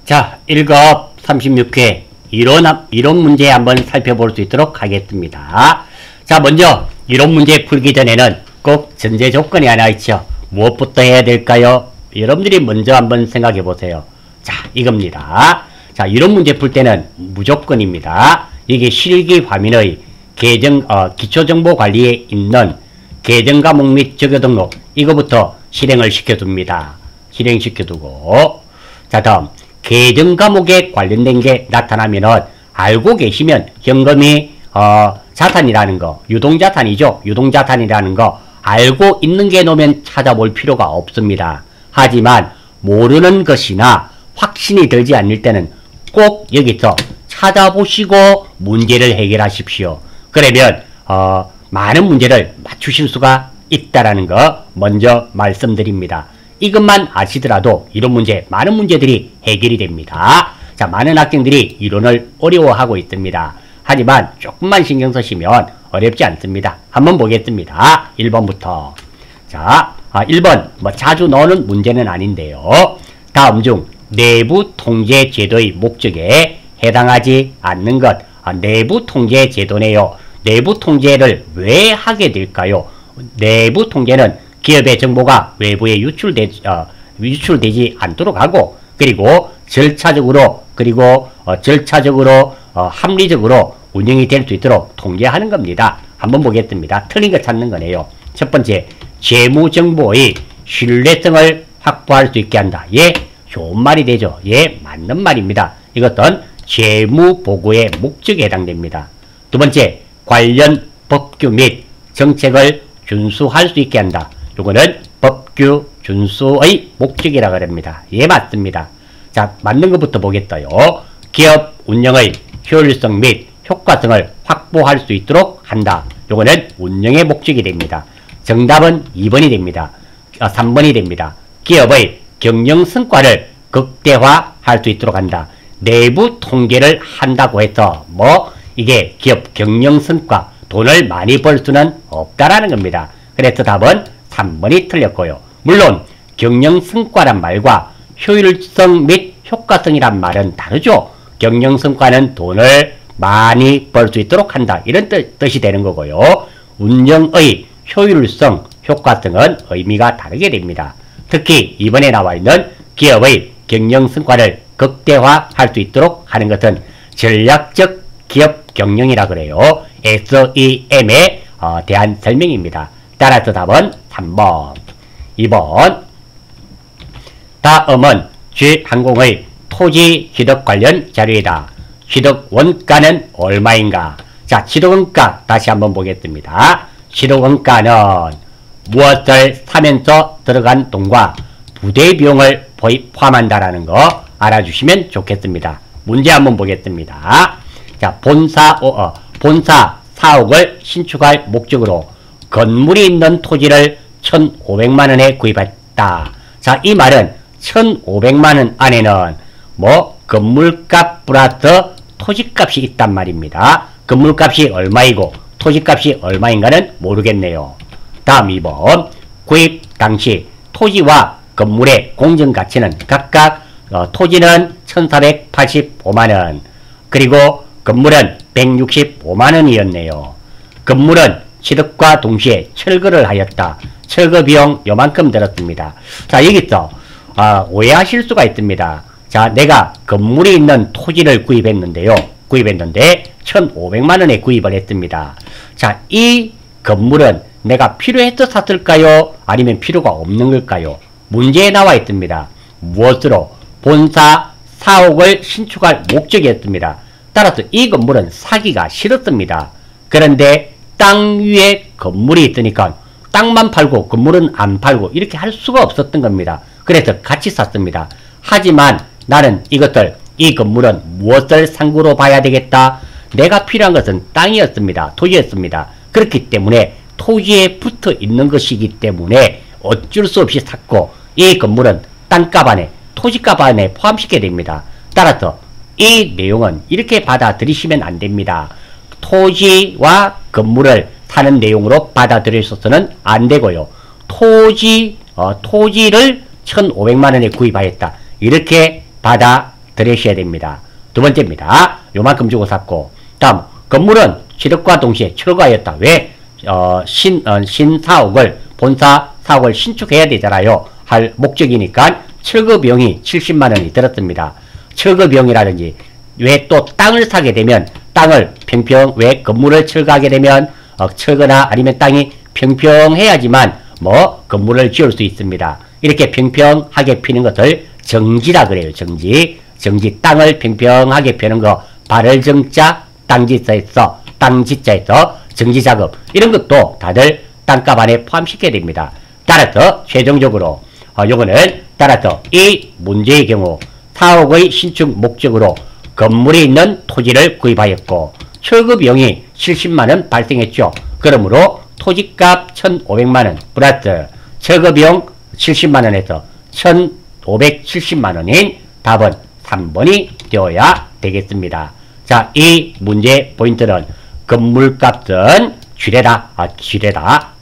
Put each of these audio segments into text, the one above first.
자, 1급 36회 이론 문제 한번 살펴볼 수 있도록 하겠습니다. 자, 먼저 이론 문제 풀기 전에는 꼭 전제 조건이 하나 있죠. 무엇부터 해야 될까요? 여러분들이 먼저 한번 생각해 보세요. 자, 이겁니다. 자, 이론 문제 풀 때는 무조건입니다. 이게 실기 화면의 기초정보관리에 있는 계정 과목 및 적요 등록 이거부터 실행을 시켜둡니다. 실행시켜두고, 자, 다음 계정 과목에 관련된 게 나타나면은 알고 계시면 현금이 자산이라는 거, 유동자산이죠. 유동자산이라는 거 알고 있는 게 놓으면 찾아볼 필요가 없습니다. 하지만 모르는 것이나 확신이 들지 않을 때는 꼭 여기서 찾아보시고 문제를 해결하십시오. 그러면 많은 문제를 맞추실 수가 있다라는 거 먼저 말씀드립니다. 이것만 아시더라도 이론 문제, 많은 문제들이 해결이 됩니다. 자, 많은 학생들이 이론을 어려워하고 있습니다. 하지만 조금만 신경 쓰시면 어렵지 않습니다. 한번 보겠습니다. 1번부터. 자, 1번 자주 나오는 문제는 아닌데요. 다음 중 내부 통제 제도의 목적에 해당하지 않는 것. 내부 통제 제도네요. 내부 통제를 왜 하게 될까요? 내부 통제는 기업의 정보가 외부에 유출되지 않도록 하고, 그리고 절차적으로 합리적으로 운영이 될 수 있도록 통제하는 겁니다. 한번 보겠습니다. 틀린 거 찾는 거네요. 첫 번째, 재무정보의 신뢰성을 확보할 수 있게 한다. 예, 좋은 말이 되죠. 예, 맞는 말입니다. 이것은 재무보고의 목적에 해당됩니다. 두 번째, 관련 법규 및 정책을 준수할 수 있게 한다. 요거는 법규 준수의 목적이라고 합니다. 예, 맞습니다. 자, 맞는 것부터 보겠어요. 기업 운영의 효율성 및 효과성을 확보할 수 있도록 한다. 요거는 운영의 목적이 됩니다. 정답은 2번이 됩니다. 3번이 됩니다. 기업의 경영 성과를 극대화할 수 있도록 한다. 내부 통계를 한다고 해서 이게 기업 경영 성과, 돈을 많이 벌 수는 없다라는 겁니다. 그래서 답은 3번이 틀렸고요. 물론 경영 성과란 말과 효율성 및 효과성이란 말은 다르죠. 경영 성과는 돈을 많이 벌 수 있도록 한다. 이런 뜻이 되는 거고요. 운영의 효율성, 효과성은 의미가 다르게 됩니다. 특히 이번에 나와 있는 기업의 경영 성과를 극대화할 수 있도록 하는 것은 전략적 기업 경영이라 그래요. SEM에 대한 설명입니다. 따라서 답은 3번. 2번. 다음은 G항공의 토지 취득 관련 자료이다. 취득 원가는 얼마인가? 자, 취득 원가 다시 한번 보겠습니다. 취득 원가는 무엇을 사면서 들어간 돈과 부대 비용을 포함한다라는 거 알아주시면 좋겠습니다. 문제 한번 보겠습니다. 자, 본사 4억을 신축할 목적으로 건물이 있는 토지를 1,500만원에 구입했다. 자, 이 말은 1,500만원 안에는 건물값 플러스 토지값이 있단 말입니다. 건물값이 얼마이고 토지값이 얼마인가는 모르겠네요. 다음 2번. 구입 당시 토지와 건물의 공정가치는 각각 토지는 1,485만원, 그리고 건물은 165만원이었네요. 건물은 취득과 동시에 철거를 하였다. 철거 비용 요만큼 들었습니다. 자, 여기서 오해하실 수가 있습니다. 자, 내가 건물이 있는 토지를 구입했는데 1,500만원에 구입을 했습니다. 자, 이 건물은 내가 필요해서 샀을까요? 아니면 필요가 없는 걸까요? 문제에 나와 있습니다. 무엇으로? 본사 4억을 신축할 목적이었습니다. 따라서 이 건물은 사기가 싫었습니다. 그런데 땅 위에 건물이 있으니까 땅만 팔고 건물은 안 팔고 이렇게 할 수가 없었던 겁니다. 그래서 같이 샀습니다. 하지만 나는 이 건물은 무엇을 상구로 봐야 되겠다? 내가 필요한 것은 땅이었습니다. 토지였습니다. 그렇기 때문에 토지에 붙어 있는 것이기 때문에 어쩔 수 없이 샀고, 이 건물은 땅값 안에, 토지값 안에 포함시켜야 됩니다. 따라서 이 내용은 이렇게 받아들이시면 안 됩니다. 토지와 건물을 사는 내용으로 받아들여서는 안 되고요. 토지를 1,500만원에 구입하였다. 이렇게 들으셔야 됩니다. 두 번째입니다. 요만큼 주고 샀고, 다음 건물은 취득과 동시에 철거하였다. 왜? 신사옥을 본사 사옥을 신축해야 되잖아요. 할 목적이니까 철거 비용이 70만 원이 들었습니다. 철거 비용이라든지 왜 또 땅을 사게 되면 땅을 왜 건물을 철거하게 되면 철거나 아니면 땅이 평평해야지만 뭐 건물을 지을 수 있습니다. 이렇게 평평하게 피는 것을 정지라 그래요. 정지 땅을 평평하게 펴는 거 발을 정자 땅지자에서 정지작업 이런 것도 다들 땅값 안에 포함시켜야 됩니다. 따라서 최종적으로 요거는 따라서 이 문제의 경우 사옥의 신축 목적으로 건물이 있는 토지를 구입하였고 철거 비용이 70만원 발생했죠. 그러므로 토지값 1,500만원 플러스 철거 비용 70만원에서 1,570만원인 답은 3번이 되어야 되겠습니다. 자, 이 문제 포인트는 건물값은 지뢰다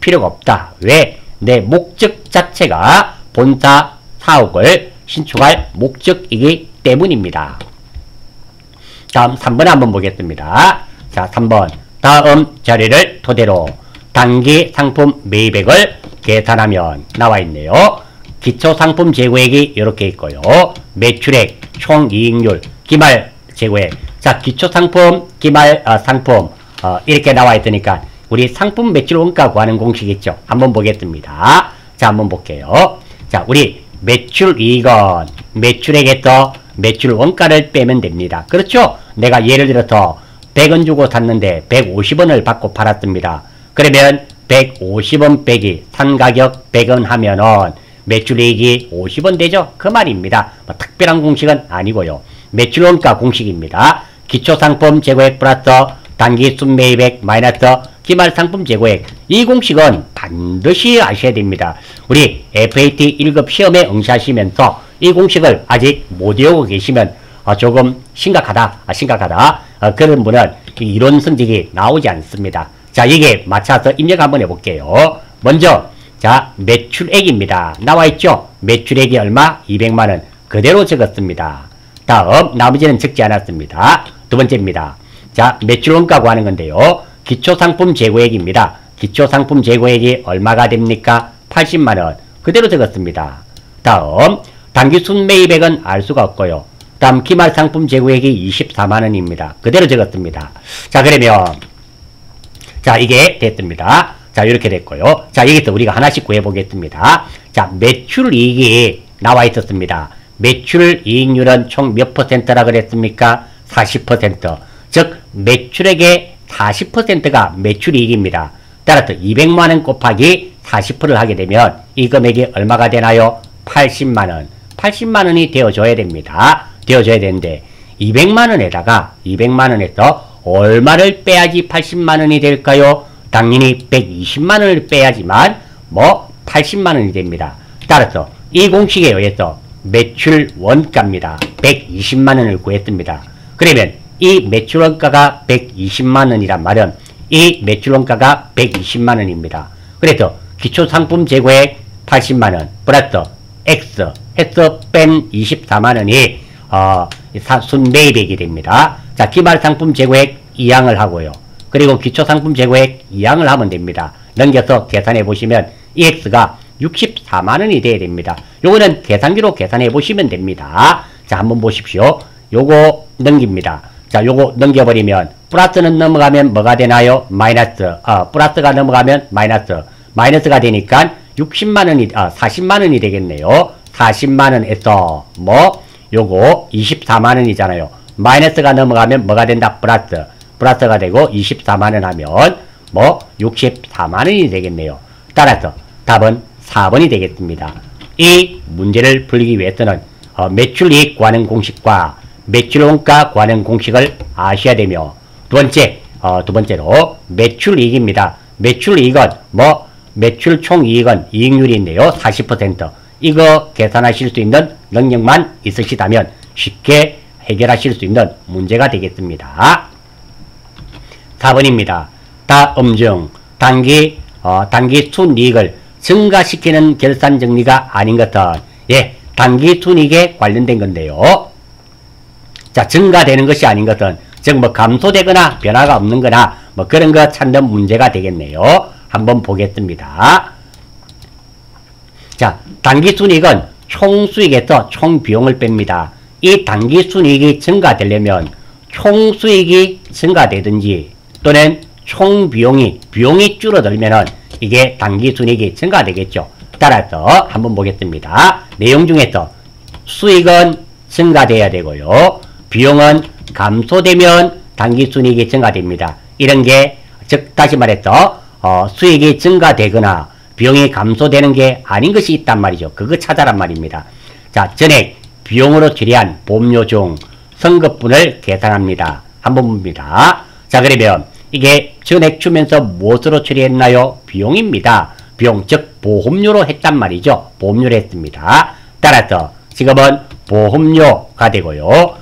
필요가 없다. 왜? 내 목적 자체가 본사 사옥을 신축할 목적이기 때문입니다. 다음 3번 한번 보겠습니다. 자, 3번 다음 자료를 토대로 단기 상품 매입액을 계산하면 나와 있네요. 기초상품 재고액이 이렇게 있고요. 매출액, 총이익률, 기말 재고액. 자, 기초상품, 기말 상품 이렇게 나와 있으니까 우리 상품 매출 원가 구하는 공식 있죠. 한번 보겠습니다. 자, 한번 볼게요. 자, 우리 매출 이익은 매출액에서 매출 원가를 빼면 됩니다. 그렇죠? 내가 예를 들어서 100원 주고 샀는데 150원을 받고 팔았습니다. 그러면 150원 빼기 산 가격 100원 하면은 매출이익이 50원 되죠? 그 말입니다. 뭐 특별한 공식은 아니고요. 매출 원가 공식입니다. 기초상품 재고액 플러스 단기 순매입액 마이너스 기말상품 재고액. 이 공식은 반드시 아셔야 됩니다. 우리 FAT 1급 시험에 응시하시면서 이 공식을 아직 못 외우고 계시면 조금 심각하다. 그런 분은 이론 성적이 나오지 않습니다. 자, 이게 맞춰서 입력 한번 해볼게요. 먼저 자, 매출액입니다. 나와있죠? 매출액이 얼마? 200만원. 그대로 적었습니다. 다음 나머지는 적지 않았습니다. 두 번째입니다. 자, 매출원가 구하는 건데요. 기초상품 재고액입니다. 기초상품 재고액이 얼마가 됩니까? 80만원. 그대로 적었습니다. 다음 단기순매입액은 알 수가 없고요. 다음 기말상품 재고액이 24만원입니다. 그대로 적었습니다. 자, 그러면 자, 이게 됐습니다. 자, 이렇게 됐고요. 자, 여기서 우리가 하나씩 구해보겠습니다. 자, 매출이익이 나와 있었습니다. 매출이익률은 총 몇 퍼센트라 그랬습니까? 40%. 즉, 매출액의 40%가 매출이익입니다. 따라서 200만원 곱하기 40%를 하게 되면 이 금액이 얼마가 되나요? 80만원. 80만원이 되어줘야 됩니다. 되어줘야 되는데 200만원에서 얼마를 빼야지 80만원이 될까요? 당연히 120만원을 빼야지만 뭐 80만원이 됩니다. 따라서 이 공식에 의해서 매출 원가입니다. 120만원을 구했습니다. 그러면 이 매출 원가가 120만원이란 말은 이 매출 원가가 120만원입니다. 그래서 기초상품 재고액 80만원 플러스 X 해서 뺀 24만원이 순매입액이 됩니다. 자, 기말상품 재고액 2항을 하고요. 그리고 기초상품 재고액 2항을 하면 됩니다. 넘겨서 계산해 보시면 이 X가 64만원이 돼야 됩니다. 요거는 계산기로 계산해 보시면 됩니다. 자, 한번 보십시오. 요거 넘깁니다. 자, 요거 넘겨버리면 플러스는 넘어가면 뭐가 되나요? 마이너스. 플러스가 넘어가면 마이너스가 되니까 40만원이 되겠네요. 40만원에서 요거 24만원이잖아요. 마이너스가 넘어가면 뭐가 된다? 플러스가 되고 24만원 하면 64만원이 되겠네요. 따라서 답은 4번이 되겠습니다. 이 문제를 풀기 위해서는 매출이익 구하는 공식과 매출원가 구하는 공식을 아셔야 되며 두 번째로 매출이익입니다. 매출이익은 매출 총이익은 이익률인데요. 40%. 이거 계산하실 수 있는 능력만 있으시다면 쉽게 해결하실 수 있는 문제가 되겠습니다. 4번입니다. 다음 중 단기 순이익을 증가시키는 결산 정리가 아닌 것은 단기 순이익에 관련된 건데요. 자, 증가되는 것이 아닌 것은 즉 뭐 감소되거나 변화가 없는 거나 뭐 그런 거 찾는 문제가 되겠네요. 한번 보겠습니다. 자, 당기순이익은 총수익에서 총비용을 뺍니다. 이 당기순이익이 증가되려면 총수익이 증가되든지 또는 총비용이 줄어들면은 이게 당기순이익이 증가되겠죠. 따라서 한번 보겠습니다. 내용 중에서 수익은 증가돼야 되고요. 비용은 감소되면 당기순이익이 증가됩니다. 이런 게 즉 다시 말해서 수익이 증가되거나 비용이 감소되는 게 아닌 것이 있단 말이죠. 그거 찾아란 말입니다. 자, 전액 비용으로 처리한 보험료 중 선급분을 계산합니다. 한번 봅니다. 자, 그러면 이게 전액 주면서 무엇으로 처리했나요? 비용입니다. 비용, 즉 보험료로 했단 말이죠. 보험료로 했습니다. 따라서 지금은 보험료가 되고요.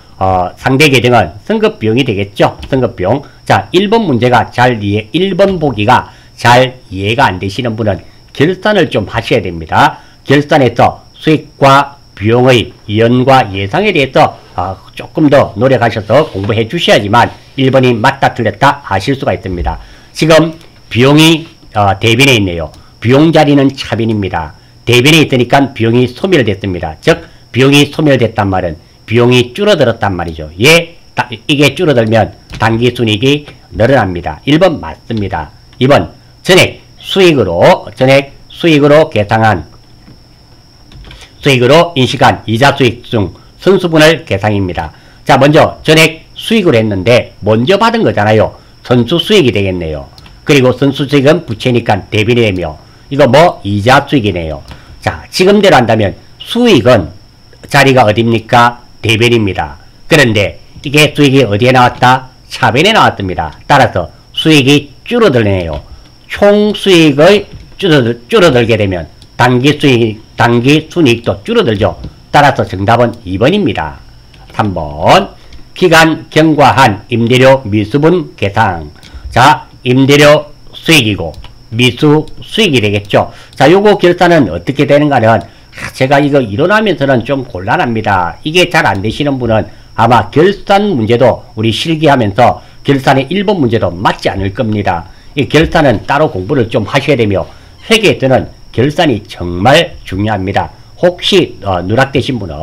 상대 계정은 선급비용이 되겠죠. 선급비용. 자, 1번 문제가 1번 보기가 잘 이해가 안 되시는 분은 결산을 좀 하셔야 됩니다. 결산에서 수익과 비용의 연과 예상에 대해서 조금 더 노력하셔서 공부해 주셔야지만 1번이 맞다 틀렸다 아실 수가 있습니다. 지금 비용이 대변에 있네요. 비용 자리는 차변입니다. 대변에 있으니까 비용이 소멸됐습니다. 즉 비용이 소멸됐단 말은 비용이 줄어들었단 말이죠. 이게 줄어들면 당기순이익이 늘어납니다. 1번 맞습니다. 2번 전액 수익으로 계상한 수익으로 인식한 이자 수익 중 선수분을 계상입니다. 자, 먼저 전액 수익으로 했는데 먼저 받은 거잖아요. 선수 수익이 되겠네요. 그리고 선수 수익은 부채니까 대변이며 이거 뭐 이자 수익이네요. 자, 지금대로 한다면 수익은 자리가 어딥니까? 대변입니다. 그런데 이게 수익이 어디에 나왔다? 차변에 나왔습니다. 따라서 수익이 줄어들네요. 총 수익의 줄어들게 되면 당기순이익도 줄어들죠. 따라서 정답은 2번입니다. 3번 기간 경과한 임대료 미수분 계상. 자, 임대료 수익이고 미수 수익이 되겠죠. 자, 요거 결산은 어떻게 되는가는 제가 이거 이론하면서는 좀 곤란합니다. 이게 잘 안 되시는 분은 아마 결산 문제도 우리 실기하면서 결산의 1번 문제도 맞지 않을 겁니다. 이 결산은 따로 공부를 좀 하셔야 되며 회계에서는 결산이 정말 중요합니다. 혹시 누락되신 분은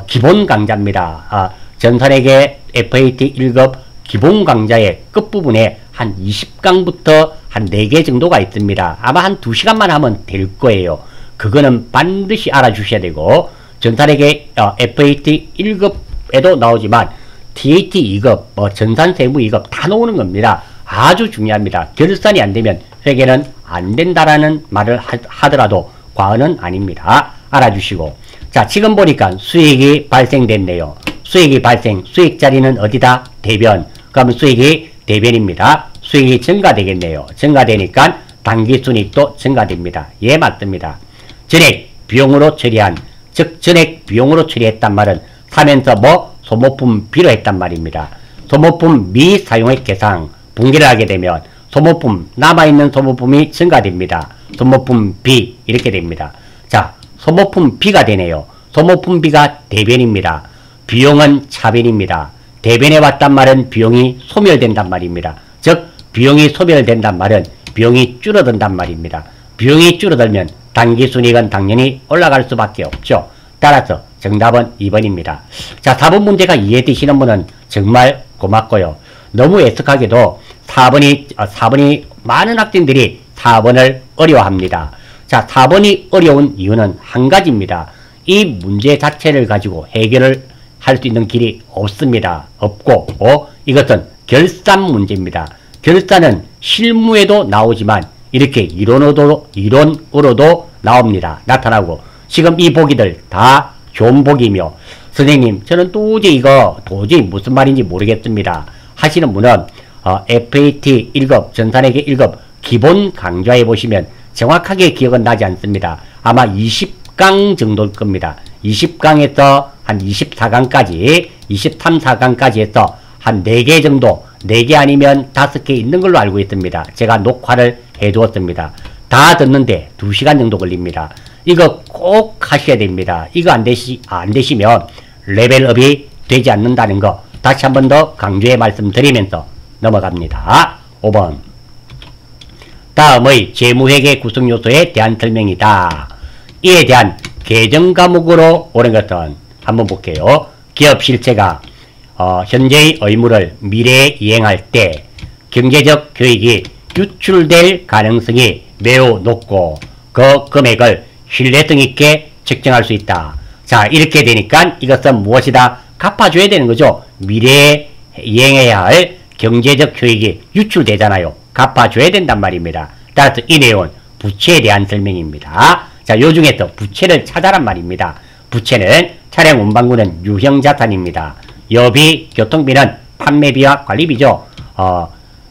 기본 강좌입니다. 전산회계 FAT 1급 기본 강좌의 끝부분에 한 20강부터 한 4개 정도가 있습니다. 아마 한 2시간만 하면 될 거예요. 그거는 반드시 알아주셔야 되고 전산회계 FAT 1급에도 나오지만 TAT 2급, 전산세무 2급 다 나오는 겁니다. 아주 중요합니다. 결산이 안 되면 회계는 안 된다라는 말을 하더라도 과언은 아닙니다. 알아주시고. 자, 지금 보니까 수익이 발생됐네요. 수익 자리는 어디다? 대변. 그러면 수익이 대변입니다. 수익이 증가되겠네요. 증가되니까 당기순이익도 증가됩니다. 예, 맞습니다. 전액 비용으로 처리한, 즉 전액 비용으로 처리했단 말은 사면서 뭐 소모품 B로 했단 말입니다. 소모품 미사용액 계상 분기를 하게 되면 소모품, 남아있는 소모품이 증가됩니다. 소모품 B 이렇게 됩니다. 자, 소모품 B가 되네요. 소모품 B가 대변입니다. 비용은 차변입니다. 대변에 왔단 말은 비용이 소멸된단 말입니다. 즉 비용이 소멸된단 말은 비용이 줄어든단 말입니다. 비용이 줄어들면 당기순이익은 당연히 올라갈 수밖에 없죠. 따라서 정답은 2번입니다. 자, 4번 문제가 이해되시는 분은 정말 고맙고요. 너무 애석하게도 4번이 많은 학생들이 4번을 어려워합니다. 자, 4번이 어려운 이유는 한 가지입니다. 이 문제 자체를 가지고 해결을 할 수 있는 길이 없습니다. 없고 이것은 결산 문제입니다. 결산은 실무에도 나오지만 이렇게 이론으로도 나옵니다. 나타나고 지금 이 보기들 다 좋은 보기이며 선생님 저는 도저히 무슨 말인지 모르겠습니다 하시는 분은 FAT 1급 전산회계 1급 기본 강좌에 보시면 정확하게 기억은 나지 않습니다. 아마 20강 정도일 겁니다. 20강에서 한 24강까지 23, 4강까지 해서 한 4개 정도 4개 아니면 5개 있는 걸로 알고 있습니다. 제가 녹화를 해 두었습니다. 다 듣는데 2시간 정도 걸립니다. 이거 꼭 하셔야 됩니다. 이거 안 되시면 레벨업이 되지 않는다는 거 다시 한 번 더 강조해 말씀드리면서 넘어갑니다. 5번. 다음의 재무회계 구성 요소에 대한 설명이다. 이에 대한 개정 과목으로 오는 것은 한번 볼게요. 기업 실체가 현재의 의무를 미래에 이행할 때 경제적 교육이 유출될 가능성이 매우 높고 그 금액을 신뢰성 있게 측정할 수 있다. 자, 이렇게 되니까 이것은 무엇이다? 갚아줘야 되는 거죠. 미래에 이행해야 할 경제적 효익이 유출되잖아요. 갚아줘야 된단 말입니다. 따라서 이 내용은 부채에 대한 설명입니다. 자, 요 중에서 부채를 찾아란 말입니다. 부채는 차량 운반구는 유형자산입니다. 여비, 교통비는 판매비와 관리비죠.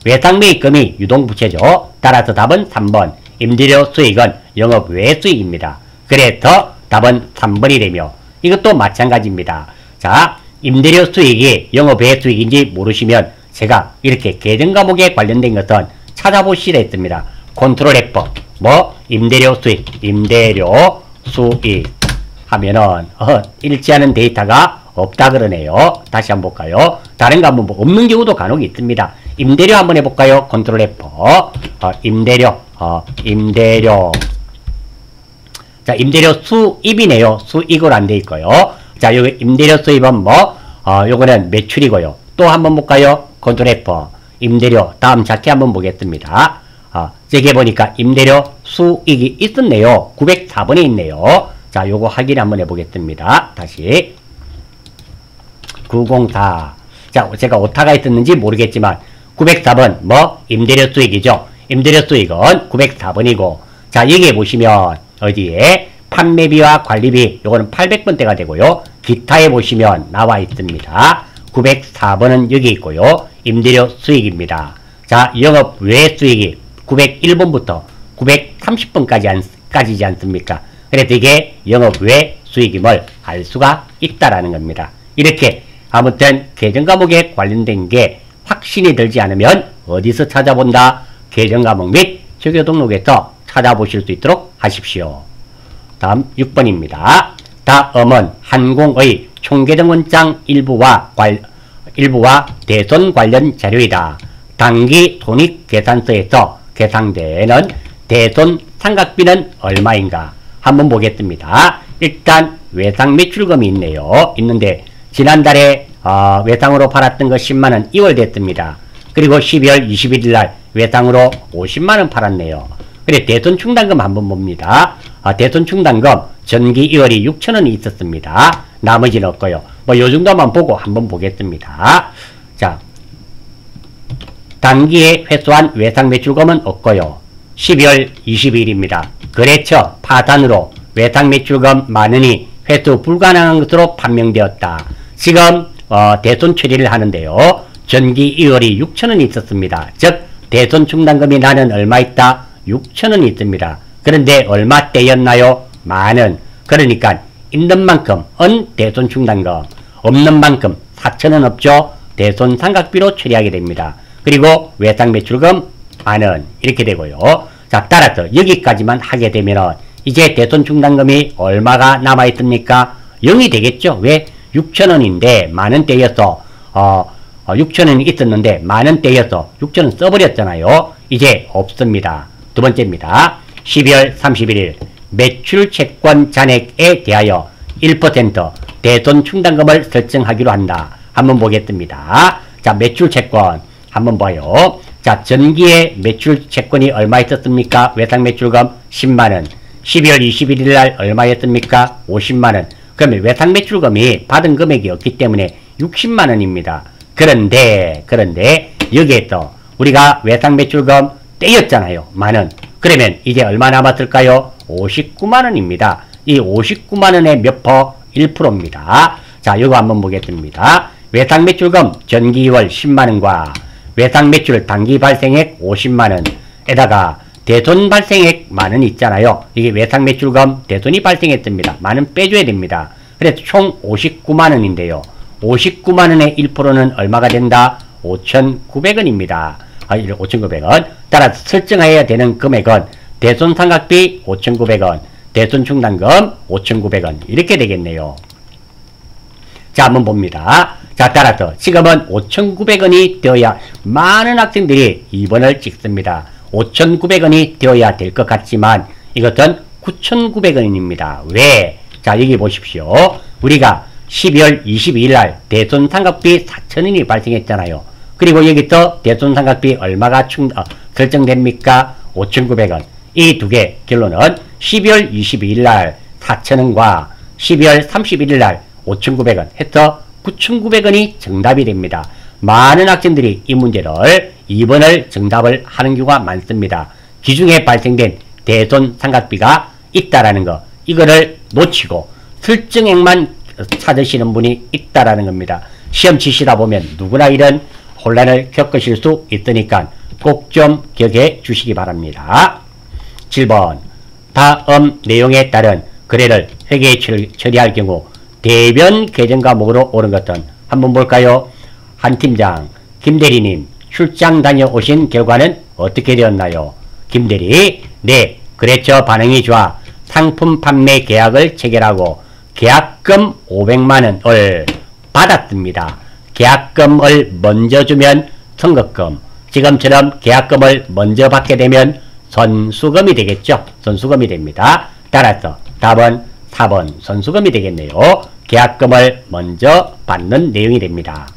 외상매입금이 유동부채죠. 따라서 답은 3번. 임대료 수익은 영업 외 수익입니다. 그래서 답은 3번이 되며 이것도 마찬가지입니다. 자, 임대료 수익이 영업 외 수익인지 모르시면 제가 이렇게 개정 과목에 관련된 것은 찾아보시라 했습니다. 컨트롤 F 임대료 수익 하면은 일치하는 데이터가 없다 그러네요. 다시 한번 볼까요? 다른 거 한번 없는 경우도 간혹 있습니다. 임대료 한번 해볼까요? 컨트롤 F 임대료 자, 임대료 수입이네요. 수익으로 안 돼 있고요. 자, 여기 임대료 수입은 요거는 매출이고요. 또 한번 볼까요? 컨트롤 F 임대료 다음 자켓 한번 보겠습니다. 저기 보니까 임대료 수익이 있었네요. 904번에 있네요. 자, 요거 확인 한번 해보겠습니다. 다시 904. 자, 제가 오타가 있었는지 모르겠지만 904번 임대료 수익이죠. 임대료 수익은 904번이고 자, 여기에 보시면 어디에 판매비와 관리비 요거는 800번대가 되고요. 기타에 보시면 나와 있습니다. 904번은 여기 있고요. 임대료 수익입니다. 자, 영업 외 수익이 901번부터 930번까지지 않습니까? 그래서 이게 영업 외 수익임을 알 수가 있다라는 겁니다. 이렇게 아무튼 개정 과목에 관련된 게 확신이 들지 않으면 어디서 찾아본다? 개정 과목 및 조교 등록에서 찾아보실 수 있도록 하십시오. 다음 6번입니다. 다음은 한공의 총계정원장 일부와 대손 관련 자료이다. 당기 손익계산서에서 계산되는 대손 상각비는 얼마인가? 한번 보겠습니다. 일단 외상 매출금이 있네요. 있는데 지난달에 외상으로 팔았던 거 10만원 2월 됐습니다. 그리고 12월 21일 날 외상으로 50만원 팔았네요. 그래 대손 충당금 한번 봅니다. 대손 충당금 전기 2월이 6천원이 있었습니다. 나머지는 없고요. 요 정도만 보고 한번 보겠습니다. 자, 단기에 회수한 외상 매출금은 없고요. 12월 22일입니다. 거래처 파산으로 외상 매출금 만원이 회수 불가능한 것으로 판명되었다. 지금 대손 처리를 하는데요. 전기 2월이 6천원이 있었습니다. 즉 대손 충당금이 나는 얼마 있다? 6천원이 있습니다. 그런데 얼마 떼였나요? 만원. 그러니까 있는 만큼은 대손 충당금, 없는 만큼 4천원 없죠? 대손 상각비로 처리하게 됩니다. 그리고 외상 매출금 만원 이렇게 되고요. 자, 따라서 여기까지만 하게 되면 이제 대손 충당금이 얼마가 남아있습니까? 0이 되겠죠? 왜? 6천원인데 만원 떼여서 6천원이 있었는데 만원 떼여서 6천원 써버렸잖아요. 이제 없습니다. 두 번째입니다. 12월 31일 매출 채권 잔액에 대하여 1% 대손 충당금을 설정하기로 한다. 한번 보겠습니다. 자, 매출 채권 한번 봐요. 자, 전기에 매출 채권이 얼마 있었습니까? 외상 매출금 10만원. 12월 21일 날 얼마였습니까? 50만원. 그러면 외상 매출금이 받은 금액이 없기 때문에 60만원입니다. 그런데 여기에서 우리가 외상 매출금 떼였잖아요. 만원. 그러면 이제 얼마 남았을까요? 59만원입니다. 이 59만원의 몇 퍼? 1%입니다. 자, 이거 한번 보겠습니다. 외상 매출금 전기 2월 10만원과 외상 매출 단기 발생액 50만원에다가 대손 발생액 만원 있잖아요. 이게 외상 매출금 대손이 발생했습니다. 만원 빼줘야 됩니다. 그래서 총 59만원인데요. 59만원의 1%는 얼마가 된다? 5,900원입니다. 5,900원. 따라서 설정해야 되는 금액은 대손 상각비 5,900원, 대손 충당금 5,900원 이렇게 되겠네요. 자, 한번 봅니다. 자, 따라서 지금은 5,900원이 되어야 많은 학생들이 2번을 찍습니다. 5,900원이 되어야 될 것 같지만 이것은 9,900원입니다. 왜? 자, 여기 보십시오. 우리가 12월 22일 날 대손 삼각비 4,000원이 발생했잖아요. 그리고 여기서 대손 삼각비 얼마가 설정됩니까? 5,900원. 이 두 개 결론은 12월 22일 날 4,000원과 12월 31일 날 5,900원 해서 9,900원이 정답이 됩니다. 많은 학생들이 이 문제를 2번을 정답을 하는 경우가 많습니다. 기중에 발생된 대손 삼각비가 있다라는 거, 이거를 놓치고 설정액만 찾으시는 분이 있다라는 겁니다. 시험 치시다 보면 누구나 이런 혼란을 겪으실 수 있으니까 꼭 좀 기억해 주시기 바랍니다. 7번. 다음 내용에 따른 거래를 회계에 처리할 경우 대변 계정 과목으로 오른 것은 한번 볼까요? 한 팀장, 김 대리님 출장 다녀오신 결과는 어떻게 되었나요? 김 대리, 네, 거래처 반응이 좋아 상품 판매 계약을 체결하고 계약금 500만원을 받았습니다. 계약금을 먼저 주면 선급금, 지금처럼 계약금을 먼저 받게 되면 선수금이 되겠죠. 선수금이 됩니다. 따라서 답은 4번 선수금이 되겠네요. 계약금을 먼저 받는 내용이 됩니다.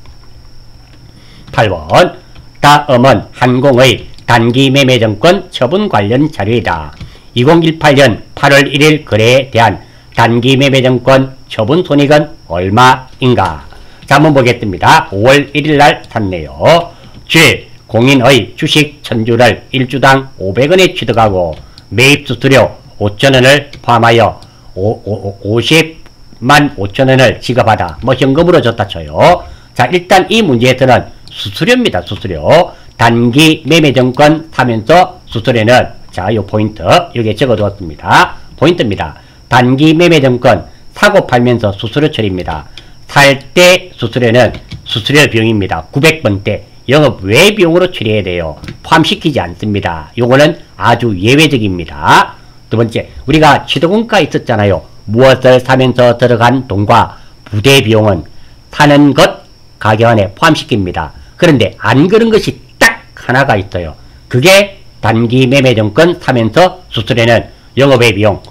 8번. 다음은 한공의 단기 매매 정권 처분 관련 자료이다. 2018년 8월 1일 거래에 대한 단기 매매 정권 처분 손익은 얼마인가? 자, 한번 보겠습니다. 5월 1일 날 샀네요. 쥐 공인의 주식 1000주를 1주당 500원에 취득하고 매입 수수료 5,000원을 포함하여 50만 5천원을 지급하다. 뭐 현금으로 줬다 쳐요. 자, 일단 이 문제에서는 수수료입니다. 수수료. 단기 매매정권 사면서 수수료는, 자, 요 포인트 여기에 적어두었습니다. 포인트입니다. 단기 매매정권 사고 팔면서 수수료 처리입니다. 살 때 수수료는 수수료 비용입니다. 900번대 영업 외 비용으로 처리해야 돼요. 포함시키지 않습니다. 요거는 아주 예외적입니다. 두 번째, 우리가 취득원가 있었잖아요. 무엇을 사면서 들어간 돈과 부대 비용은 사는 것 가격 안에 포함시킵니다. 그런데 안 그런 것이 딱 하나가 있어요. 그게 단기 매매정권 사면서 수수료는 영업의 비용,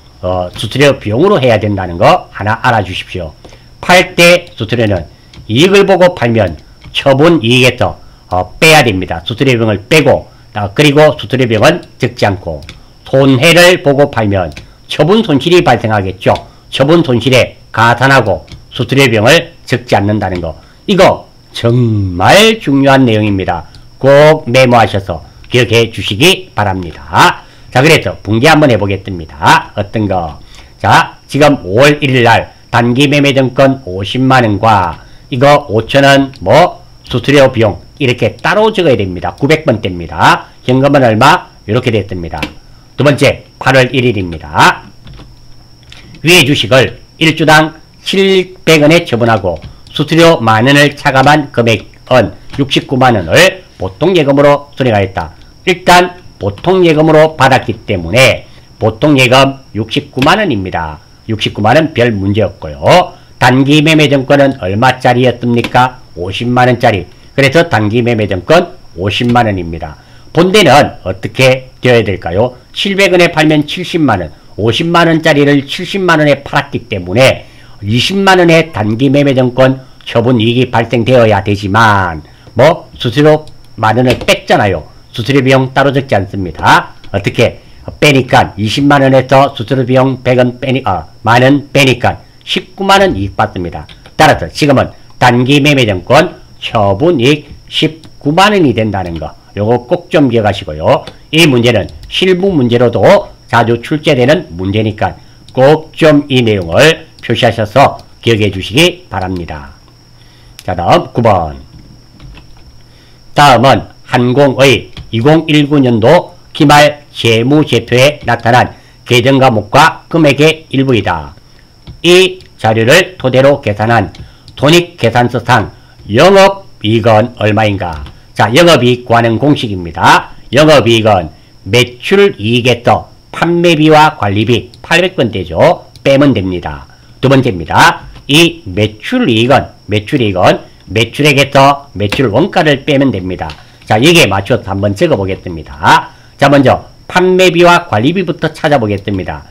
수수료 비용으로 해야 된다는 거 하나 알아주십시오. 팔 때 수수료는 이익을 보고 팔면 처분 이익에서 빼야 됩니다. 수수료 비용을 빼고, 그리고 수수료 비용은 적지 않고, 손해를 보고 팔면 처분 손실이 발생하겠죠. 처분 손실에 가산하고 수수료 비용을 적지 않는다는 거. 이거 정말 중요한 내용입니다. 꼭 메모하셔서 기억해 주시기 바랍니다. 자, 그래서 분개 한번 해보겠습니다. 어떤 거? 자, 지금 5월 1일 날 단기 매매정권 50만원과 이거 5,000원 뭐 수수료 비용 이렇게 따로 적어야 됩니다. 900번대입니다. 현금은 얼마? 이렇게 됐습니다. 두 번째, 8월 1일입니다. 위의 주식을 1주당 700원에 처분하고 수수료 만원을 차감한 금액은 69만원을 보통예금으로 수령하였다. 일단 보통예금으로 받았기 때문에 보통예금 69만원입니다. 69만원 별 문제 없고요. 단기 매매정권은 얼마짜리였습니까? 50만원짜리. 그래서 단기 매매정권 50만원입니다. 본대는 어떻게 되어야 될까요? 700원에 팔면 70만원, 50만원짜리를 70만원에 팔았기 때문에 20만원의 단기 매매정권 처분 이익이 발생되어야 되지만 뭐 수수료 만원을 뺐잖아요. 수수료 비용 따로 적지 않습니다. 어떻게 빼니까 20만원에서 수수료 비용 100원 만원 빼니까 19만원 이익 받습니다. 따라서 지금은 단기 매매정권 처분 이익 19만원이 된다는 거. 요거 꼭 좀 기억하시고요. 이 문제는 실무 문제로도 자주 출제되는 문제니까 꼭 좀 이 내용을 표시하셔서 기억해 주시기 바랍니다. 자, 다음 9번. 다음은 한공의 2019년도 기말 재무제표에 나타난 계정 과목과 금액의 일부이다. 이 자료를 토대로 계산한 손익계산서상 영업이익은 얼마인가? 자, 영업이익 구하는 공식입니다. 영업이익은 매출이익에서 판매비와 관리비 800번대죠. 빼면 됩니다. 두 번째입니다. 이 매출이익은 매출액에서 매출 원가를 빼면 됩니다. 자, 여기에 맞춰서 한번 적어보겠습니다. 자, 먼저 판매비와 관리비부터 찾아보겠습니다.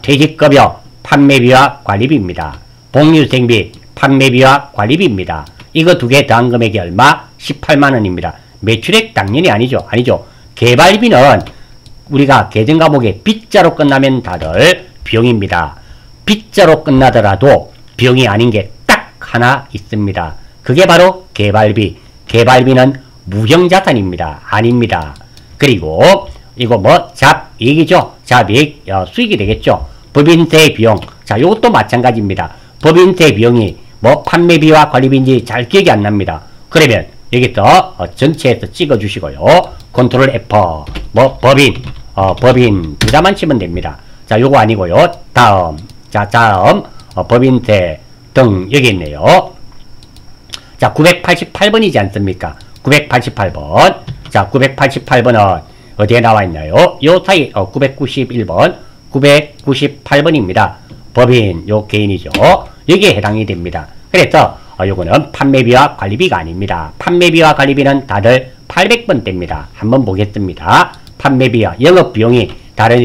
퇴직급여 판매비와 관리비입니다. 복리후생비 판매비와 관리비입니다. 이거 두 개 더한 금액이 얼마? 18만원입니다. 매출액 당연히 아니죠. 개발비는 우리가 계정 과목에 빗자로 끝나면 다들 비용입니다. 빗자로 끝나더라도 비용이 아닌 게 딱 하나 있습니다. 그게 바로 개발비. 개발비는 무형자산입니다. 아닙니다. 그리고 이거 뭐 잡이익이죠. 잡이익 수익이 되겠죠. 법인세 비용. 자, 요것도 마찬가지입니다. 법인세 비용이 뭐 판매비와 관리비인지 잘 기억이 안 납니다. 그러면 여기서 전체에서 찍어 주시고요. 컨트롤 F 뭐 법인 부자만 치면 됩니다. 자, 요거 아니고요. 다음. 자, 다음 법인세 등 여기 있네요. 자, 988번이지 않습니까? 988번. 자, 988번은 어디에 나와 있나요? 요 사이 991번, 998번입니다. 법인 요 개인이죠. 여기에 해당이 됩니다. 그래서 요거는 판매비와 관리비가 아닙니다. 판매비와 관리비는 다들 800번대입니다. 한번 보겠습니다. 판매비와 영업비용의 다른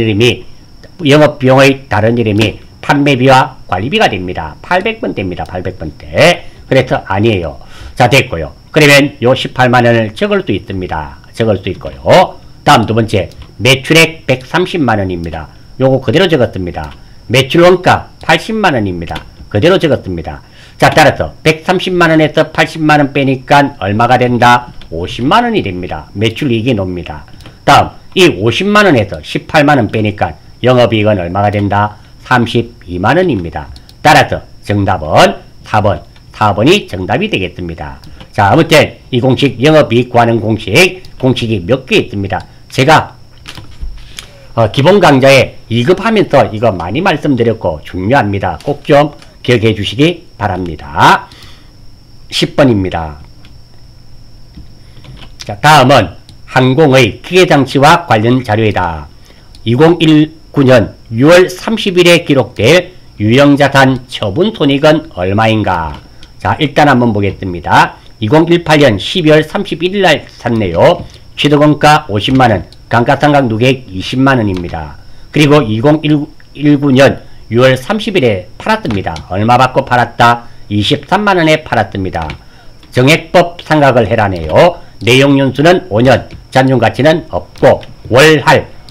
이름이 판매비와 관리비가 됩니다. 800번대입니다. 800번대. 그래서 아니에요. 자, 됐고요. 그러면 요 18만원을 적을 수 있습니다. 적을 수 있고요. 다음 두 번째, 매출액 130만원입니다. 요거 그대로 적었습니다. 매출원가 80만원입니다. 그대로 적었습니다. 자, 따라서 130만원에서 80만원 빼니까 얼마가 된다? 50만원이 됩니다. 매출이익이 놉니다. 다음, 이 50만원에서 18만원 빼니까 영업이익은 얼마가 된다? 32만원입니다. 따라서 정답은 4번. 4번이 정답이 되겠습니다. 자, 아무튼 이 공식 영업이익 구하는 공식이 몇 개 있습니다. 제가 기본 강좌에 2급 하면서 이거 많이 말씀드렸고 중요합니다. 꼭 좀 기억해 주시기 바랍니다. 10번입니다. 자, 다음은 항공의 기계장치와 관련 자료이다. 2019년 6월 30일에 기록될 유형자산 처분 손익은 얼마인가? 자, 일단 한번 보겠습니다. 2018년 12월 31일 날 샀네요. 취득원가 50만원, 감가상각 누계액 20만원입니다. 그리고 2019년 6월 30일에 팔았습니다. 얼마 받고 팔았다? 23만원에 팔았습니다. 정액법 상각을 해라네요. 내용연수는 5년, 잔존가치는 없고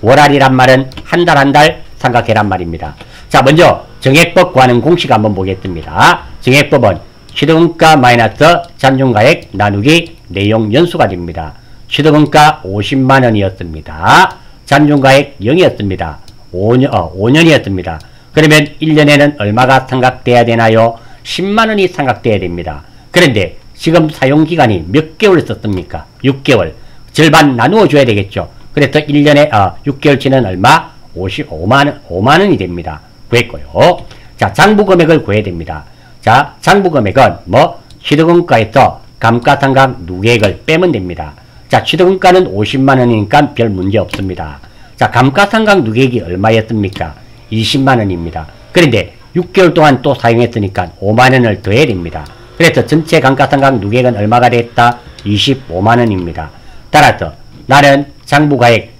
월할이란 말은 한 달 상각해란 말입니다. 자, 먼저 정액법 구하는 공식 한번 보겠습니다. 정액법은 취득원가 마이너스 잔존가액 나누기 내용연수가 됩니다. 취득원가 50만원이었습니다. 잔존가액 0이었습니다. 5년이었습니다. 그러면 1년에는 얼마가 상각돼야 되나요? 10만원이 상각돼야 됩니다. 그런데 지금 사용기간이 몇 개월 썼습니까? 6개월. 절반 나누어 줘야 되겠죠. 그래서 1년에 6개월치는 얼마? 5만원이 됩니다. 구했고요. 자, 장부금액을 구해야 됩니다. 자, 장부금액은 뭐 취득원가에서 감가상각 누계액을 빼면 됩니다. 자, 취득원가는 50만원이니까 별 문제 없습니다. 자, 감가상각 누계액이 얼마였습니까? 20만원입니다. 그런데 6개월 동안 또 사용했으니까 5만원을 더해야 됩니다. 그래서 전체 감가상각 누계액은 얼마가 됐다? 25만원입니다. 따라서 나는 장부가액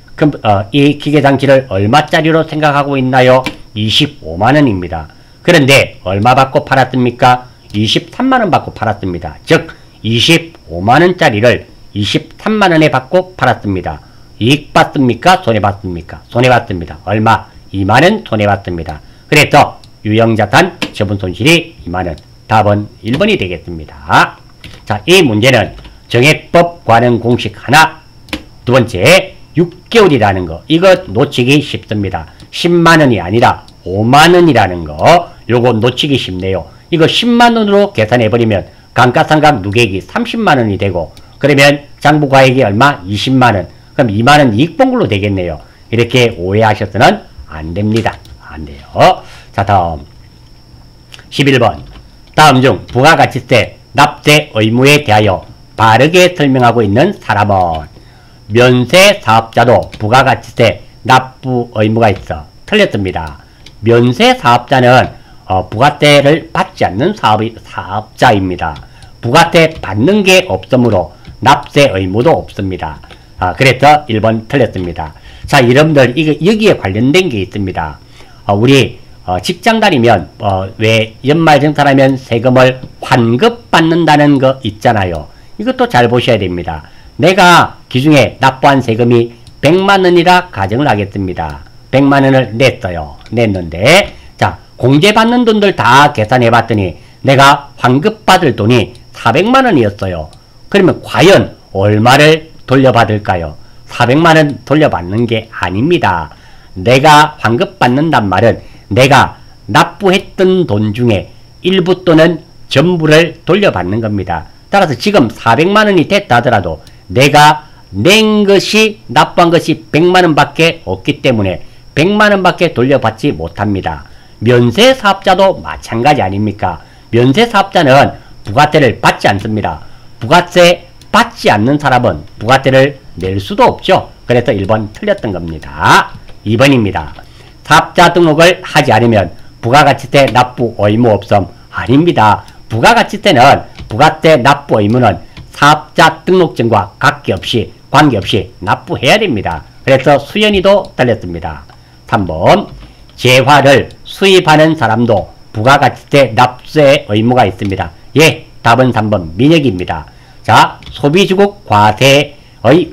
이 기계장치를 얼마짜리로 생각하고 있나요? 25만원입니다. 그런데 얼마 받고 팔았습니까? 23만원 받고 팔았습니다. 즉 25만원짜리를 23만원에 받고 팔았습니다. 이익 받습니까? 손해받습니까? 손해받습니다. 얼마? 2만원 손해받습니다. 그래서 유형자산 처분손실이 2만원. 답은 1번이 되겠습니다. 자, 이 문제는 정액법 관행 공식 하나, 두 번째 6개월이라는 거, 이거 놓치기 쉽습니다. 10만원이 아니라 5만원이라는 거, 요거 놓치기 쉽네요. 이거 10만원으로 계산해버리면 감가상각 누계액이 30만원이 되고, 그러면 장부가액이 얼마? 20만원. 그럼 2만원 이익봉굴로 되겠네요. 이렇게 오해하셔서는 안 됩니다. 안 돼요. 자, 다음 11번. 다음 중 부가가치세 납세 의무에 대하여 바르게 설명하고 있는 사람은? 면세 사업자도 부가가치세 납부 의무가 있어. 틀렸습니다. 면세 사업자는 부가세를 받지 않는 사업자입니다. 부가세 받는 게 없으므로 납세 의무도 없습니다. 그래서 1번 틀렸습니다. 자, 여러분들 여기에 관련된 게 있습니다. 우리 직장 다니면 왜 연말정산하면 세금을 환급받는다는 거 있잖아요. 이것도 잘 보셔야 됩니다. 내가 기중에 납부한 세금이 100만원이라 가정을 하겠습니다. 100만원을 냈는데 자, 공제받는 돈들 다 계산해 봤더니 내가 환급받을 돈이 400만원이었어요. 그러면 과연 얼마를 돌려받을까요? 400만원 돌려받는 게 아닙니다. 내가 환급받는단 말은 내가 납부했던 돈 중에 일부 또는 전부를 돌려받는 겁니다. 따라서 지금 400만원이 됐다 하더라도 내가 낸 것이 납부한 것이 100만원 밖에 없기 때문에 100만원 밖에 돌려받지 못합니다. 면세사업자도 마찬가지 아닙니까? 면세사업자는 부가세를 받지 않습니다. 부가세 받지 않는 사람은 부가세를 낼 수도 없죠. 그래서 1번 틀렸던 겁니다. 2번입니다. 사업자 등록을 하지 않으면 부가가치세 납부 의무 없음. 아닙니다. 부가가치세는 부가세 납부 의무는 사업자 등록증과 관계없이 납부해야 됩니다. 그래서 수연이도 틀렸습니다. 3번 재화를 수입하는 사람도 부가가치세 납세 의무가 있습니다. 예, 답은 3번 민혁입니다. 자, 소비주국 과세의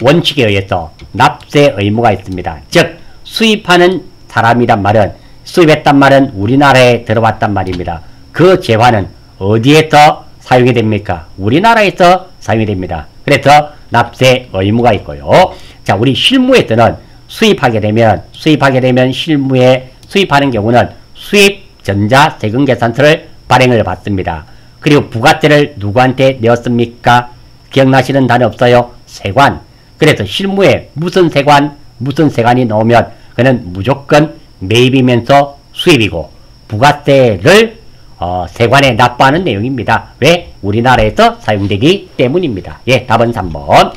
원칙에 의해서 납세 의무가 있습니다. 즉 수입하는 사람이란 말은 수입했단 말은 우리나라에 들어왔단 말입니다. 그 재화는 어디에서 사용이 됩니까? 우리나라에서 사용이 됩니다. 그래서 납세 의무가 있고요. 자, 우리 실무에서는 수입하게 되면 실무에 수입하는 경우는 수입 전자 세금 계산서를 발행을 받습니다. 그리고 부가세를 누구한테 내었습니까? 기억나시는 단어 없어요? 세관. 그래서 실무에 무슨 세관이 나오면 그는 무조건 매입이면서 수입이고 부가세를 세관에 납부하는 내용입니다. 왜? 우리나라에서 사용되기 때문입니다. 예, 답은 3번.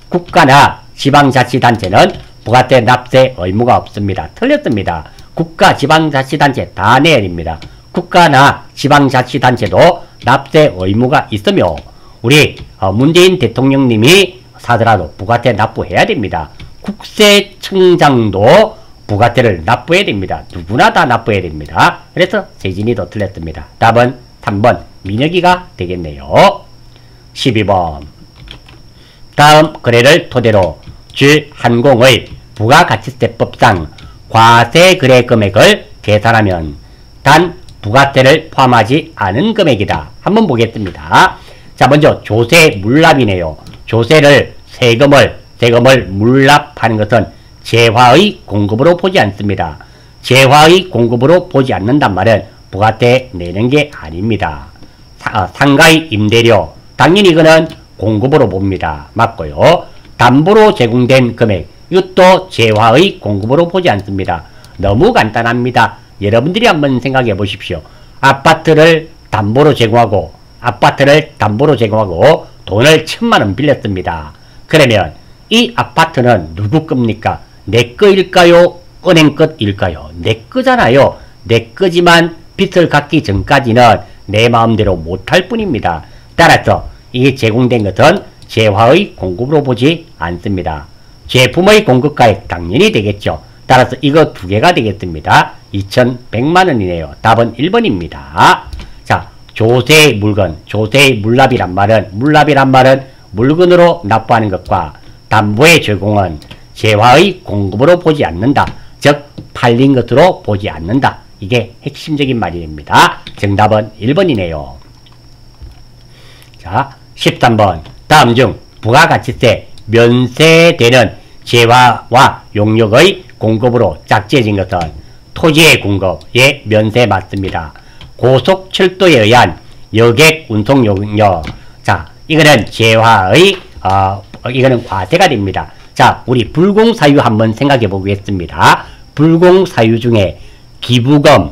국가나 지방자치단체는 부가세 납세 의무가 없습니다. 틀렸습니다. 국가, 지방자치단체 다 내야 됩니다. 국가나 지방자치단체도 납세 의무가 있으며 우리 문재인 대통령님이 사더라도 부가세 납부해야 됩니다. 국세청장도 부가세를 납부해야 됩니다. 누구나 다 납부해야 됩니다. 그래서 세진이도 틀렸습니다. 답은 3번 민혁이가 되겠네요. 12번 다음 거래를 토대로 주한공의 부가가치세법상 과세거래 금액을 계산하면 단 부가세를 포함하지 않은 금액이다. 한번 보겠습니다. 자, 먼저 조세 물납이네요. 조세를 세금을 물납하는 것은 재화의 공급으로 보지 않습니다. 재화의 공급으로 보지 않는단 말은 부가세 내는 게 아닙니다. 상가의 임대료, 당연히 이거는 공급으로 봅니다. 맞고요. 담보로 제공된 금액, 이것도 재화의 공급으로 보지 않습니다. 너무 간단합니다. 여러분들이 한번 생각해 보십시오. 아파트를 담보로 제공하고 돈을 1000만원 빌렸습니다. 그러면 이 아파트는 누구 겁니까? 내 거일까요? 은행 것일까요? 내 거잖아요. 내 거지만 빚을 갚기 전까지는 내 마음대로 못할 뿐입니다. 따라서 이게 제공된 것은 재화의 공급으로 보지 않습니다. 제품의 공급가액 당연히 되겠죠. 따라서 이거 두 개가 되겠습니다. 2100만원이네요. 답은 1번입니다. 자, 조세의 물건, 조세의 물납이란 말은 물건으로 납부하는 것과 담보의 제공은 재화의 공급으로 보지 않는다. 즉 팔린 것으로 보지 않는다. 이게 핵심적인 말입니다. 정답은 1번이네요. 자, 13번 다음 중 부가가치세 면세되는 재화와 용역의 공급으로 짝지어진 것은 토지의 공급의 면세 맞습니다. 고속철도에 의한 여객 운송 용역. 자, 이거는 재화의 이거는 과세가 됩니다. 자, 우리 불공사유 한번 생각해 보겠습니다. 불공사유 중에 기부금,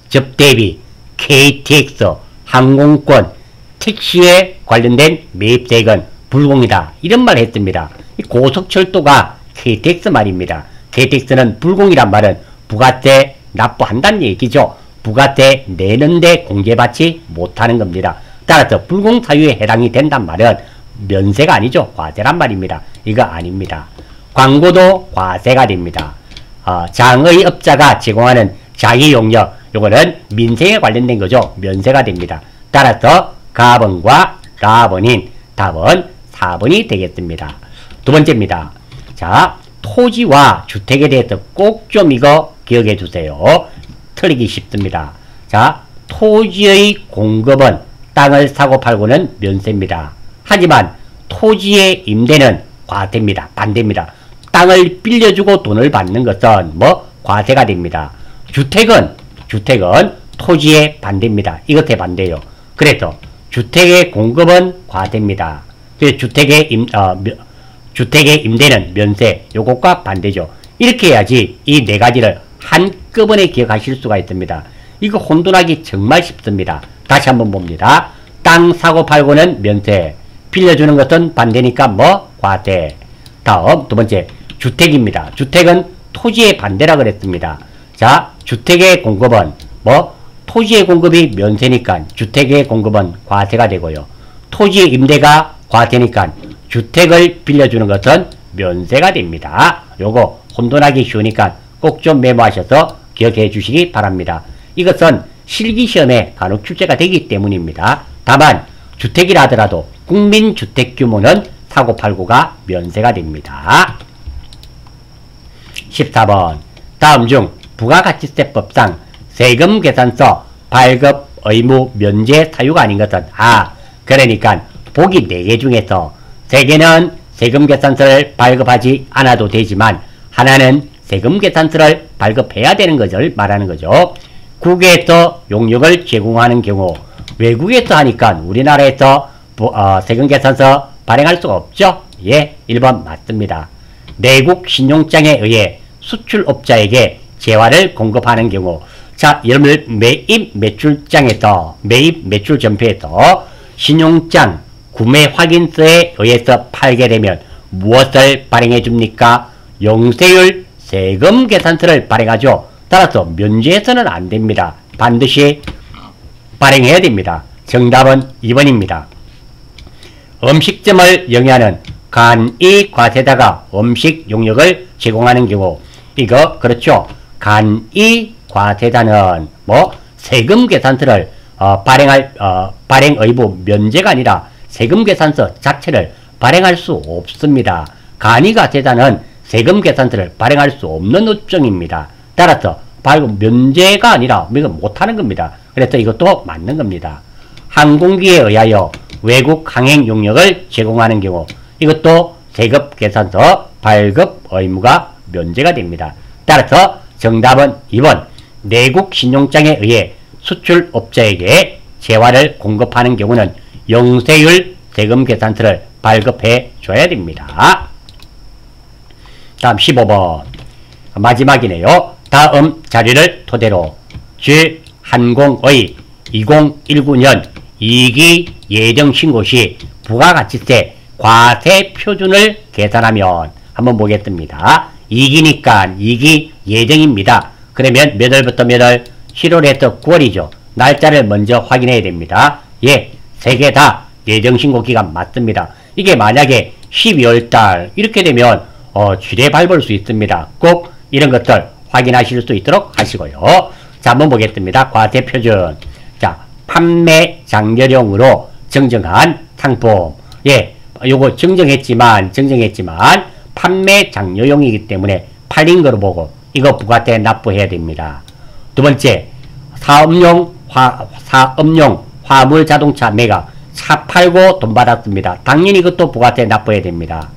접대비, KTX, 항공권, 택시에 관련된 매입세액은 불공이다. 이런 말을 했습니다. 고속철도가 KTX 말입니다. KTX는 불공이란 말은 부가세 납부한다는 얘기죠. 부가세 내는데 공제받지 못하는 겁니다. 따라서 불공사유에 해당이 된단 말은 면세가 아니죠. 과세란 말입니다. 이거 아닙니다. 광고도 과세가 됩니다. 장의업자가 제공하는 자기용역, 요거는 민생에 관련된 거죠. 면세가 됩니다. 따라서 가번과 라번인 답은 4번이 되겠습니다. 두 번째입니다. 자, 토지와 주택에 대해서 꼭 좀 이거 기억해 주세요. 틀리기 쉽습니다. 자, 토지의 공급은 땅을 사고 팔고는 면세입니다. 하지만 토지의 임대는 과세입니다. 반대입니다. 땅을 빌려주고 돈을 받는 것은 뭐 과세가 됩니다. 주택은 토지의 반대입니다. 이것에 반대요. 그래서 주택의 공급은 과세입니다. 그래서 주택의 임대는 면세, 요것과 반대죠. 이렇게 해야지 이 네 가지를 한꺼번에 기억하실 수가 있습니다. 이거 혼돈하기 정말 쉽습니다. 다시 한번 봅니다. 땅 사고 팔고는 면세, 빌려주는 것은 반대니까 뭐 과세. 다음 두 번째 주택입니다. 주택은 토지의 반대라 그랬습니다. 자, 주택의 공급은 뭐 토지의 공급이 면세니까 주택의 공급은 과세가 되고요. 토지의 임대가 과세니까 주택을 빌려주는 것은 면세가 됩니다. 요거 혼돈하기 쉬우니까 꼭 좀 메모하셔서 기억해 주시기 바랍니다. 이것은 실기시험에 간혹 출제가 되기 때문입니다. 다만 주택이라 하더라도 국민주택 규모는 사고팔고가 면세가 됩니다. 14번 다음 중 부가가치세법상 세금계산서 발급 의무 면제 사유가 아닌 것은 그러니까 보기 4개 중에서 3개는 세금계산서를 발급하지 않아도 되지만 하나는 세금계산서를 발급해야 되는 것을 말하는 거죠. 국외에서 용역을 제공하는 경우 외국에서 하니까 우리나라에서 세금계산서 발행할 수가 없죠. 예, 1번 맞습니다. 내국 신용장에 의해 수출업자에게 재화를 공급하는 경우, 자, 여러분들 매입 매출장에서 매입 매출 전표에서 신용장 구매 확인서에 의해서 팔게 되면 무엇을 발행해 줍니까? 영세율 세금 계산서를 발행하죠. 따라서 면제해서는 안 됩니다. 반드시 발행해야 됩니다. 정답은 2번입니다. 음식점을 영위하는 간이과세다가 음식 용역을 제공하는 경우, 이거 그렇죠. 간이과세다는 뭐 세금 계산서를 발행 의무 면제가 아니라 세금 계산서 자체를 발행할 수 없습니다. 간이과세다는 세금 계산서를 발행할 수 없는 업종입니다. 따라서 발급 면제가 아니라 이거 못하는 겁니다. 그래서 이것도 맞는 겁니다. 항공기에 의하여 외국 항행 용역을 제공하는 경우, 이것도 세금 계산서 발급 의무가 면제가 됩니다. 따라서 정답은 2번 내국 신용장에 의해 수출업자에게 재화를 공급하는 경우는 영세율 세금 계산서를 발급해 줘야 됩니다. 다음 15번 마지막이네요. 다음 자료를 토대로 G항공의 2019년 2기 예정신고 시 부가가치세 과세 표준을 계산하면 한번 보겠습니다. 2기니까 2기 예정입니다. 그러면 몇 월부터 몇 월? 7월에서 9월이죠. 날짜를 먼저 확인해야 됩니다. 예, 3개 다 예정신고 기간 맞습니다. 이게 만약에 12월달 이렇게 되면 지뢰 밟을 수 있습니다. 꼭 이런 것들 확인하실 수 있도록 하시고요. 자, 한번 보겠습니다. 과세 표준. 자, 판매 장려용으로 정정한 상품. 예, 요거 정정했지만 판매 장려용이기 때문에 팔린 거로 보고 이거 부가세 납부해야 됩니다. 두 번째, 사업용 화물 자동차 매각 차 팔고 돈 받았습니다. 당연히 이것도 부가세 납부해야 됩니다.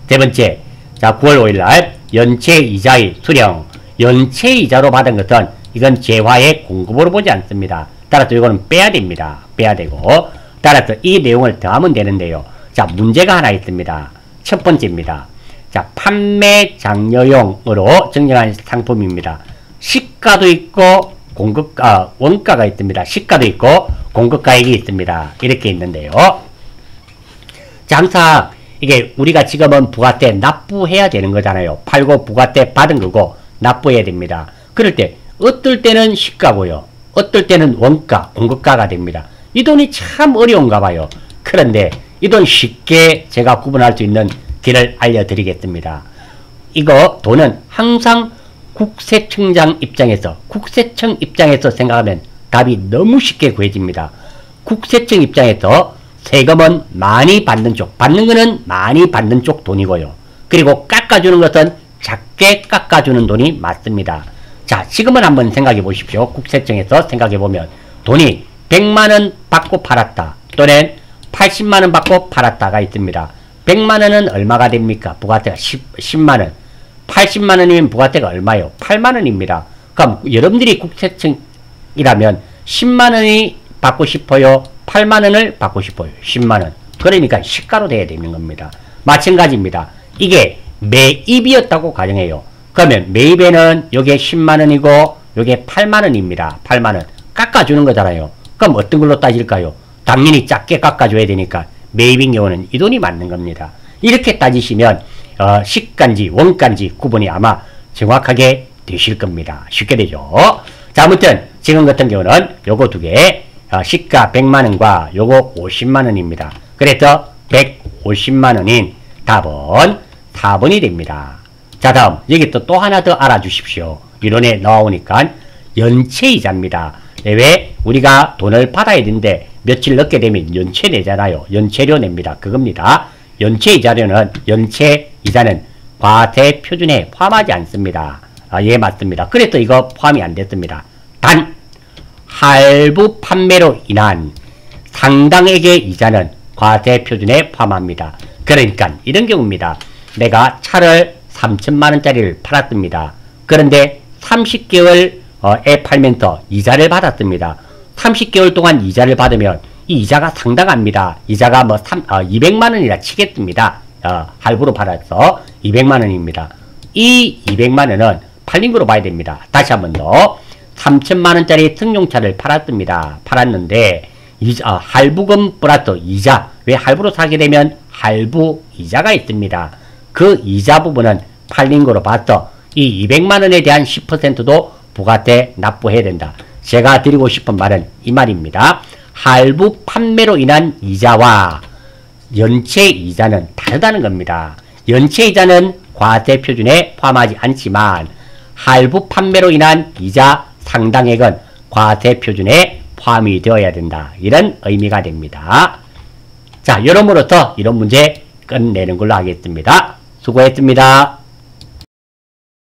세 번째, 자, 9월 5일날 연체이자의 수령, 연체이자로 받은 것은 이건 재화의 공급으로 보지 않습니다. 따라서 이거는 빼야 됩니다. 빼야 되고, 따라서 이 내용을 더하면 되는데요. 자, 문제가 하나 있습니다. 첫 번째입니다. 자, 판매 장려용으로 정정한 상품입니다. 시가도 있고 원가가 있습니다. 시가도 있고 공급가액이 있습니다. 이렇게 있는데요. 자, 항상 이게 우리가 지금은 부가세 납부해야 되는 거잖아요. 팔고 부가세 받은 거고 납부해야 됩니다. 그럴 때 어떨 때는 시가고요. 어떨 때는 원가, 공급가가 됩니다. 이 돈이 참 어려운가 봐요. 그런데 이 돈 쉽게 제가 구분할 수 있는 길을 알려드리겠습니다. 이거 돈은 항상 국세청장 입장에서, 국세청 입장에서 생각하면 답이 너무 쉽게 구해집니다. 국세청 입장에서 세금은 많이 받는 쪽, 받는 거는 많이 받는 쪽 돈이고요. 그리고 깎아주는 것은 작게 깎아주는 돈이 맞습니다. 자, 지금은 한번 생각해 보십시오. 국세청에서 생각해 보면 돈이 100만원 받고 팔았다, 또는 80만원 받고 팔았다가 있습니다. 100만원은 얼마가 됩니까? 부가세가 10만원. 80만원이면 부가세가 얼마요? 8만원입니다. 그럼 여러분들이 국세청이라면 10만원이 받고 싶어요? 8만원을 받고 싶어요? 10만원. 그러니까 시가로 돼야 되는 겁니다. 마찬가지입니다. 이게 매입이었다고 가정해요. 그러면 매입에는 요게 10만원이고 요게 8만원입니다. 8만원. 깎아주는 거잖아요. 그럼 어떤 걸로 따질까요? 당연히 작게 깎아줘야 되니까 매입인 경우는 이 돈이 맞는 겁니다. 이렇게 따지시면 시가인지 원가인지 구분이 아마 정확하게 되실 겁니다. 쉽게 되죠. 자, 아무튼 지금 같은 경우는 요거 두 개, 시가 100만원과 요거 50만원입니다. 그래서 150만원인 답은 4번이 됩니다. 자, 다음 여기 또 하나 더 알아주십시오. 이론에 나오니까 연체이자입니다. 왜 우리가 돈을 받아야 되는데 며칠 늦게 되면 연체 내잖아요. 연체료 냅니다. 그겁니다. 연체이자료는, 연체이자는 과세 표준에 포함하지 않습니다. 예, 맞습니다. 그래서 이거 포함이 안 됐습니다. 단 할부 판매로 인한 상당액의 이자는 과세 표준에 포함합니다. 그러니까 이런 경우입니다. 내가 차를 3천만원짜리를 팔았습니다. 그런데 30개월에 팔면서 이자를 받았습니다. 30개월 동안 이자를 받으면 이 이자가 상당합니다. 이자가 뭐 200만원이라 치겠습니다. 할부로 팔아서 200만원입니다. 이 200만원은 팔린 거로 봐야 됩니다. 다시 한 번 더. 3천만원짜리 승용차를 팔았습니다. 팔았는데 할부금 플러스 이자, 왜 할부로 사게 되면 할부 이자가 있습니다. 그 이자 부분은 팔린 거로 봐서 이 200만원에 대한 10%도 부가세 납부해야 된다. 제가 드리고 싶은 말은 이 말입니다. 할부 판매로 인한 이자와 연체 이자는 다르다는 겁니다. 연체 이자는 과세 표준에 포함하지 않지만 할부 판매로 인한 이자 상당액은 과세 표준에 포함이 되어야 된다. 이런 의미가 됩니다. 자, 여러모로서 이런 문제 끝내는 걸로 하겠습니다. 수고했습니다.